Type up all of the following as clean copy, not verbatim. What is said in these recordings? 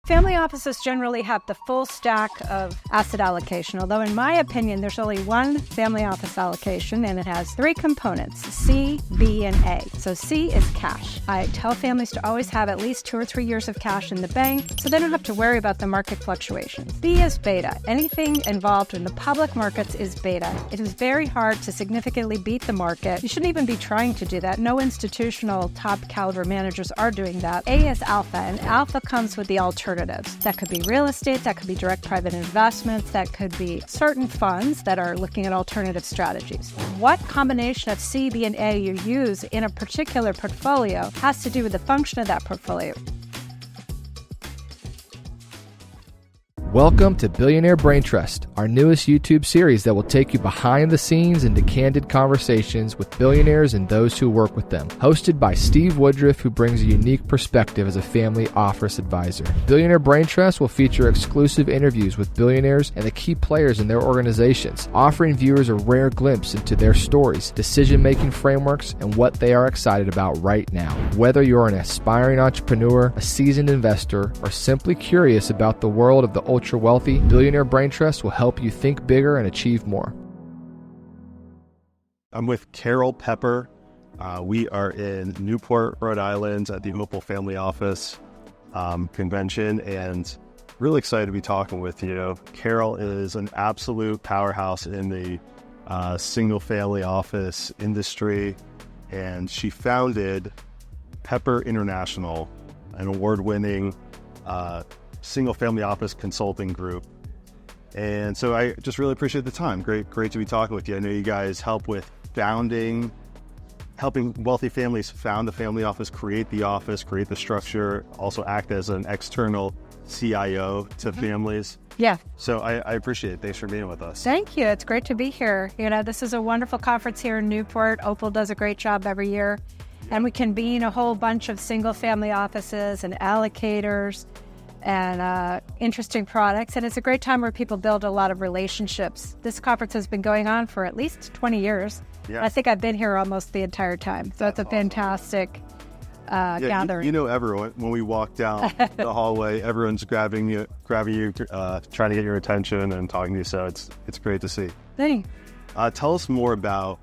Family offices generally have the full stack of asset allocation, although in my opinion, there's only one family office allocation, and it has three components, C, B, and A. So C is cash. I tell families to always have at least 2 or 3 years of cash in the bank, so they don't have to worry about the market fluctuations. B is beta. Anything involved in the public markets is beta. It is very hard to significantly beat the market. You shouldn't even be trying to do that. No institutional top caliber managers are doing that. A is alpha, and alpha comes with the alternatives. That could be real estate, that could be direct private investments, that could be certain funds that are looking at alternative strategies. What combination of C, B, and A you use in a particular portfolio has to do with the function of that portfolio. Welcome to Billionaire Brain Trust, our newest YouTube series that will take you behind the scenes into candid conversations with billionaires and those who work with them. Hosted by Steve Woodruff, who brings a unique perspective as a family office advisor. Billionaire Brain Trust will feature exclusive interviews with billionaires and the key players in their organizations, offering viewers a rare glimpse into their stories, decision-making frameworks, and what they are excited about right now. Whether you're an aspiring entrepreneur, a seasoned investor, or simply curious about the world of the ultra-wealthy, Billionaire Brain Trust will help you think bigger and achieve more. I'm with Carol Pepper. We are in Newport, Rhode Island at the Opal Family Office convention, and really excited to be talking with you. Carol is an absolute powerhouse in the single-family office industry, and she founded Pepper International, an award-winning single-family office consulting group. And so I just really appreciate the time. Great to be talking with you. I know you guys help with helping wealthy families found the family office, create the structure, also act as an external CIO to families. Yeah. So I appreciate it. Thanks for being with us. Thank you. It's great to be here. This is a wonderful conference here in Newport. Opal does a great job every year. And we convene a whole bunch of single-family offices and allocators and interesting products. And it's a great time where people build a lot of relationships. This conference has been going on for at least 20 years. Yeah. I think I've been here almost the entire time. So it's a fantastic gathering. You know everyone. When we walk down the hallway, everyone's grabbing you, trying to get your attention and talking to you. So it's great to see. Thanks. Tell us more about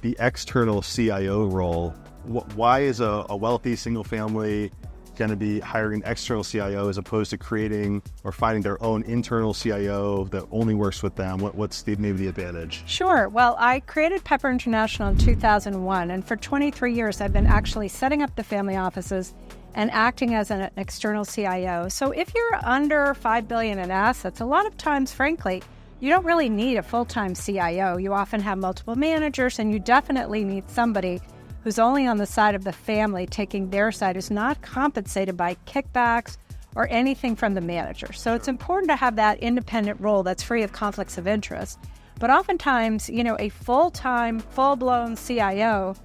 the external CIO role. Why is a wealthy single family going to be hiring an external CIO as opposed to creating or finding their own internal CIO that only works with them? What's maybe the advantage? Sure. Well, I created Pepper International in 2001, and for 23 years I've been actually setting up the family offices and acting as an external CIO. So if you're under $5 billion in assets, a lot of times, frankly, you don't really need a full-time CIO. You often have multiple managers, and you definitely need somebody who's only on the side of the family, taking their side, who's not compensated by kickbacks or anything from the manager. So it's important to have that independent role that's free of conflicts of interest. But oftentimes, a full-time, full-blown CIO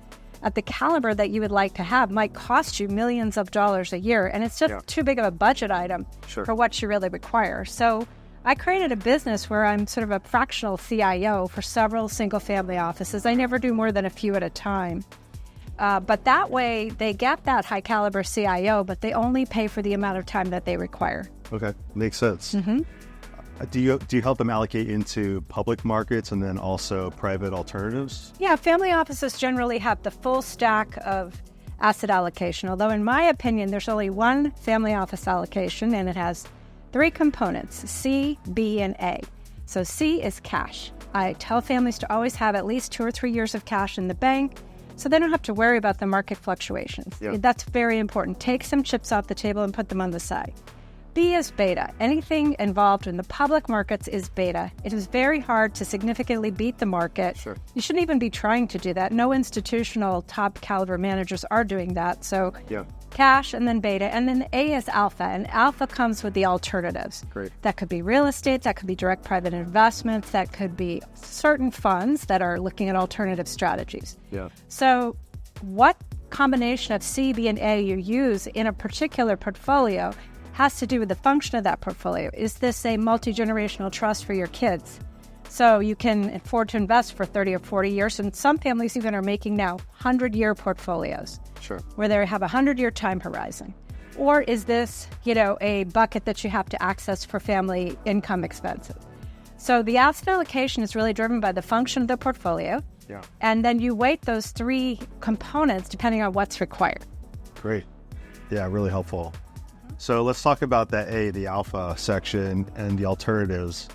at the caliber that you would like to have might cost you millions of dollars a year, and it's just too big of a budget item for what you really require. So I created a business where I'm sort of a fractional CIO for several single-family offices. I never do more than a few at a time. But that way, they get that high-caliber CIO, but they only pay for the amount of time that they require. Okay, makes sense. Mm-hmm. Do you help them allocate into public markets and then also private alternatives? Yeah, family offices generally have the full stack of asset allocation, although in my opinion, there's only one family office allocation, and it has three components, C, B, and A. So C is cash. I tell families to always have at least 2 or 3 years of cash in the bank, so they don't have to worry about the market fluctuations. Yeah. That's very important. Take some chips off the table and put them on the side. B is beta. Anything involved in the public markets is beta. It is very hard to significantly beat the market. Sure. You shouldn't even be trying to do that. No institutional top caliber managers are doing that. So cash and then beta. And then A is alpha. And alpha comes with the alternatives. Great. That could be real estate. That could be direct private investments. That could be certain funds that are looking at alternative strategies. Yeah. So what combination of C, B, and A you use in a particular portfolio has to do with the function of that portfolio. Is this a multi-generational trust for your kids? So you can afford to invest for 30 or 40 years, and some families even are making now 100-year portfolios. Sure. Where they have a 100-year time horizon. Or is this, a bucket that you have to access for family income expenses? So the asset allocation is really driven by the function of the portfolio. Yeah. And then you weight those three components depending on what's required. Great. Yeah, really helpful. So let's talk about the alpha section and the alternatives.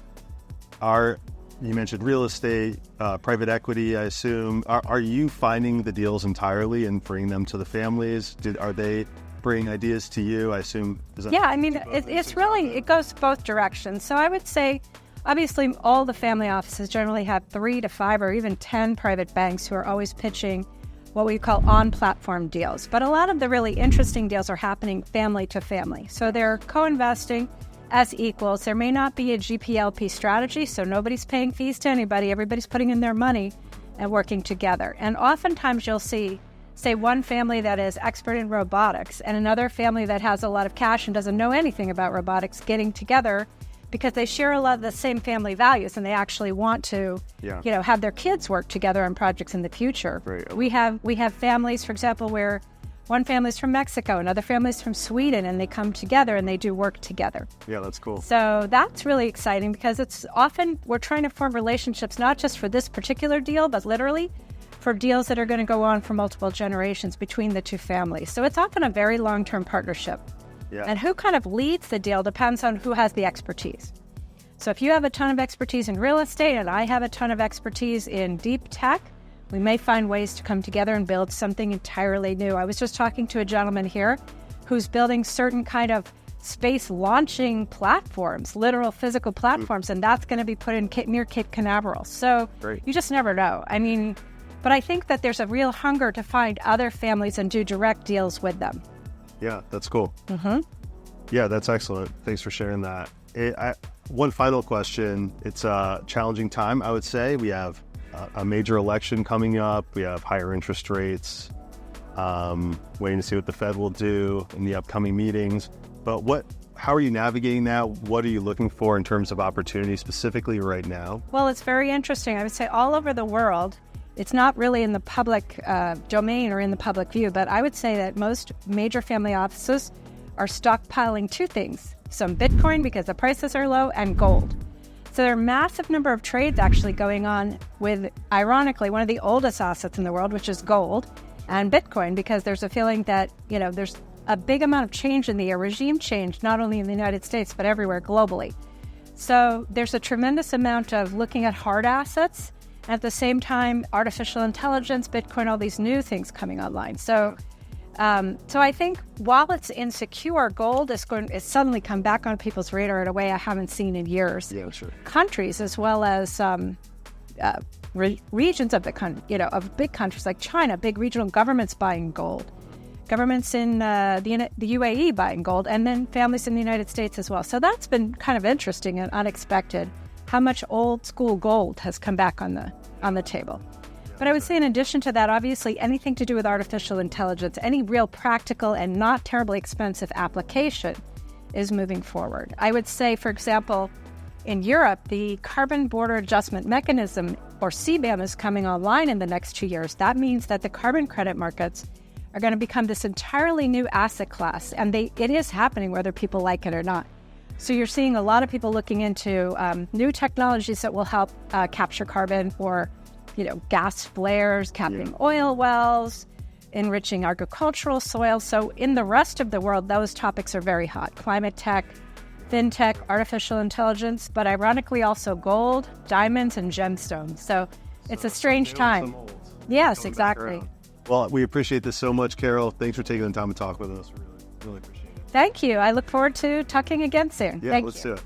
You mentioned real estate, private equity, I assume. Are you finding the deals entirely and bringing them to the families? Are they bringing ideas to you? I assume. It goes both directions. So I would say, obviously, all the family offices generally have 3 to 5 or even 10 private banks who are always pitching what we call on-platform deals. But a lot of the really interesting deals are happening family to family. So they're co-investing as equals. There may not be a GPLP strategy, so nobody's paying fees to anybody. Everybody's putting in their money and working together. And oftentimes you'll see, say, one family that is expert in robotics and another family that has a lot of cash and doesn't know anything about robotics getting together because they share a lot of the same family values and they actually want to, have their kids work together on projects in the future. Right. We have families, for example, where one family's from Mexico, another family's from Sweden, and they come together and they do work together. Yeah, that's cool. So that's really exciting because it's often we're trying to form relationships not just for this particular deal, but literally for deals that are going to go on for multiple generations between the two families. So it's often a very long-term partnership. Yeah. And who kind of leads the deal depends on who has the expertise. So if you have a ton of expertise in real estate and I have a ton of expertise in deep tech, we may find ways to come together and build something entirely new. I was just talking to a gentleman here who's building certain kind of space launching platforms, literal physical platforms, and that's going to be put in near Cape Canaveral. So Great. You just never know. But I think that there's a real hunger to find other families and do direct deals with them. Yeah, that's cool. Mm-hmm. Yeah, that's excellent. Thanks for sharing that. One final question. It's a challenging time, I would say. We have a major election coming up. We have higher interest rates, waiting to see what the Fed will do in the upcoming meetings. But how are you navigating that? What are you looking for in terms of opportunity specifically right now? Well, it's very interesting. I would say all over the world, it's not really in the public domain or in the public view, but I would say that most major family offices are stockpiling two things: some Bitcoin because the prices are low, and gold. So there are a massive number of trades actually going on with, ironically, one of the oldest assets in the world, which is gold, and Bitcoin, because there's a feeling that, there's a big amount of change in the air, regime change, not only in the United States, but everywhere globally. So there's a tremendous amount of looking at hard assets, and at the same time, artificial intelligence, Bitcoin, all these new things coming online. So I think while it's insecure, gold is suddenly come back on people's radar in a way I haven't seen in years. Yeah, sure. Countries as well as regions of of big countries like China, big regional governments buying gold, governments in the UAE buying gold, and then families in the United States as well. So that's been kind of interesting and unexpected. How much old school gold has come back on the table. But I would say in addition to that, obviously anything to do with artificial intelligence, any real practical and not terribly expensive application is moving forward. I would say, for example, in Europe, the Carbon Border Adjustment Mechanism, or CBAM, is coming online in the next 2 years. That means that the carbon credit markets are going to become this entirely new asset class, and it is happening whether people like it or not. So you're seeing a lot of people looking into new technologies that will help capture carbon, or gas flares, capping oil wells, enriching agricultural soil. So in the rest of the world, those topics are very hot. Climate tech, fintech, artificial intelligence, but ironically also gold, diamonds, and gemstones. So it's a strange time. Yes, exactly. Well, we appreciate this so much, Carol. Thanks for taking the time to talk with us. Really, really appreciate it. Thank you. I look forward to talking again soon. Yeah, let's do it.